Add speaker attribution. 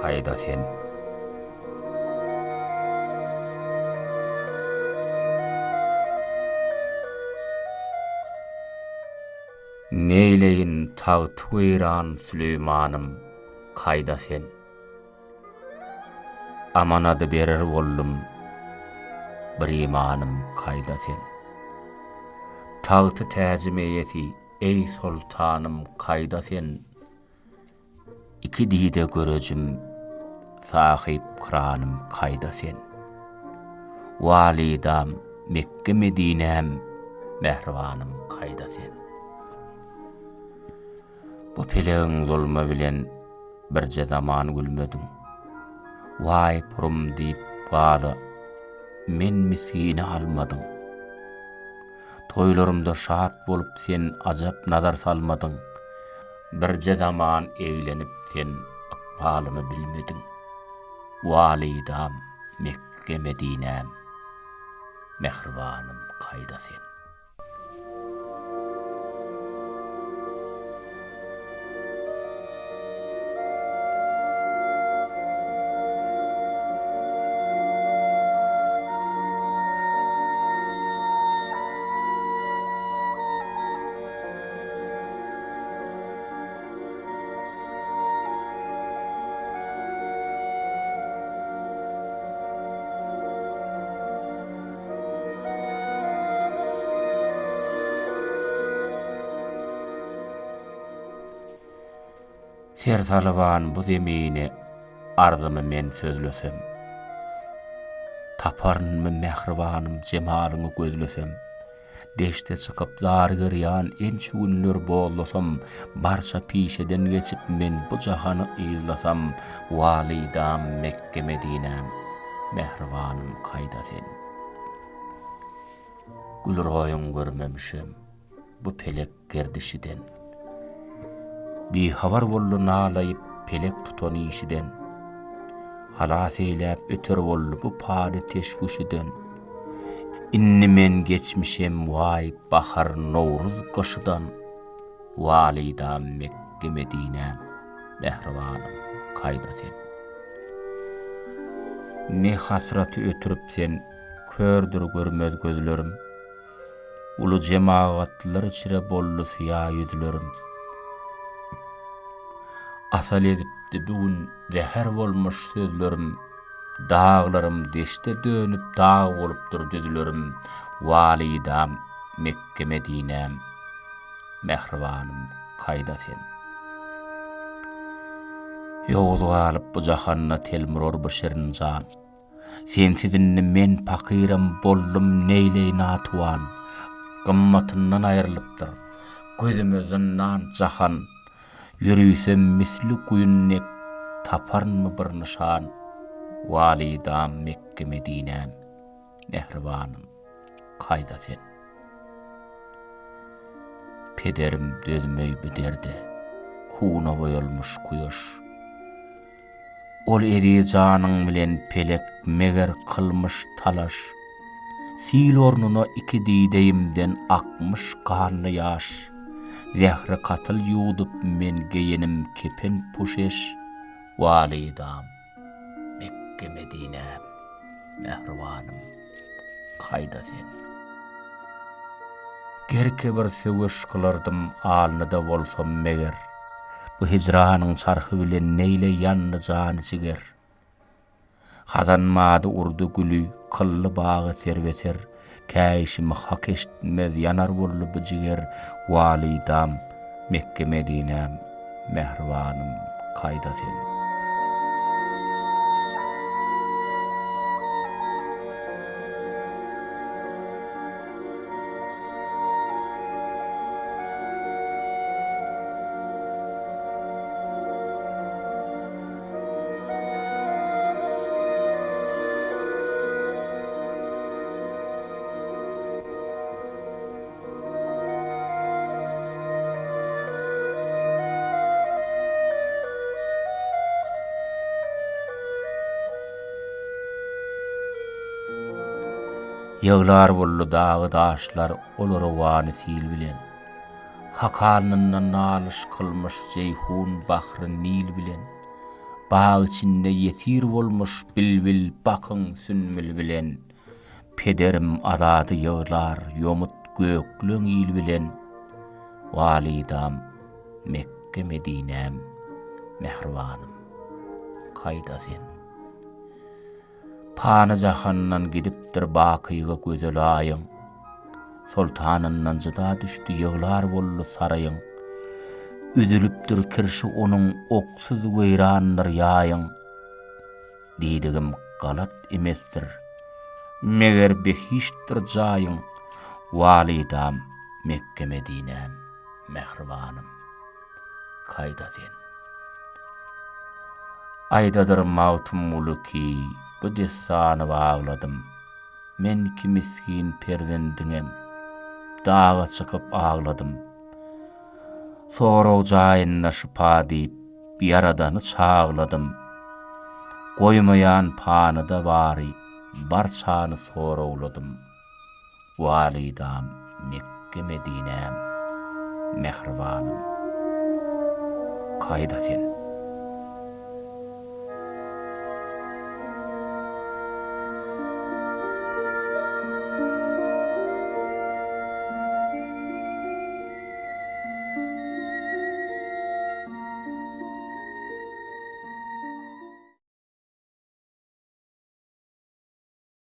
Speaker 1: Kaýda sen? Neyleyin tağ tüýran Süleymanım, kaýda sen? Amanady berer boldum, bir imanım, kaýda sen? Tağty täzimeyeti, ey sultanım, kaýda sen? İki dide görejim, sahip kıranım, kaýda sen? Walidam, Mekke Medinem, mehribanım, kaýda sen? Bu peleğin zulmü bilen birce zaman gülmedin. Vay purum deyip galy, men misini almadın. Toylarımda şahat bolup sen ajap nazar salmadın. Birce zaman eýlenip sen ykbalymy bilmedin. Walidam, Mekke Medinem, mehribanım, kaýda sen? Sersalwan bu zemine arzymy men sözlesem, taparynmy mehribanım jemalyňy gözlesem, deşte çykyp zar görýän ençi günler bollasam, barça pişeden geçip men bu jahany izlasam, walidam, Mekke Medinem, mehribanım, kaýda sen? Gülroýuň görmemişim bu pelek gerdişiden. Bir havar bollu nalayıp pelek tutan işiden, halas eylep öter bollu bu pady teşgüşiden. Inni men geçmişem vay bahar Novruz goşudan, walidam, Mekke Medinem, mehribanım, kaýda sen? Ne hasraty ötürüp sen, kördür görmez gözlerim, ulu cemaatlar içire bollu siyah yüzlerim. Asal edipdi bugün zehir bolmuş sözlerim, dağlarım deşte dönüp dağ bolupdur düzlerim. Walidam, Mekke Medinem, mehribanım, kaýda sen? Ýoguz galyp bu jahanyna telmuror bu şerin jan. Sensizinni men pakyram boldum neyley natuan. Gymmatyndan aýrylypdyr gözümizden jahan. Yürüysem misli kuyunnek, taparnmy bir nişan. Walidam, Mekke Medinem, mehribanım, kaýda sen? Pederim dözmey biderde, kuna boýalmuş kuýaş. Ol eri janyň bilen pelek meger kılmış talaş. Sil ornuna iki dideyimden akmış kanly ýaş. Zehre katyl ýudup men geýenim kepen puşeş. Walidam, Mekke Medinem, mehribanım, kaýda sen? Gerke bir söwüş kılardım alnyda bolsam meger. Bu hicranyň çarhy bilen neyle ýanly jany çiger. Hadanmady urdu gülü, kılly bagy serweser. Käşimi hak eşitmez yanar bollu bu jiger. Walidam, Mekke Medinem, mehribanım, kaýda sen? Ýyglar bollu dagy daşlar olary wany sil bilen. Hakanyndan nalyş kılmış Ceyhun bahry Nil bilen. Bağ içinde yetir bolmuş bilbil bakın sünmül bilen. Pederim adadı yığlar yomut göklüň il bilen. Walidam Mekke Medinem mehribanım kayda sen. Pany jahannan gidipdir bakyga gözel aýyň. Sultanyndan jyda düşdi yığlar bollu saraýyň. Üzülüpdir kirşi onuň oksuz weýrandyr ýaýyň. Diýdigim galat emesdir. Meger behiştir jaýyň. Walidam Mekke Medinem mehribanım kayda sen. Aydadır mawtum muluki bu desany bağladım. Men ki miskin perwendiňem dağa çykyp ağladım. Sorag jaýynda şypa diýip ýaradany çağladım. Goýmaýan panyda bary barçany soragladım. Walidam Mekke Medinem mehribanım kayda sen.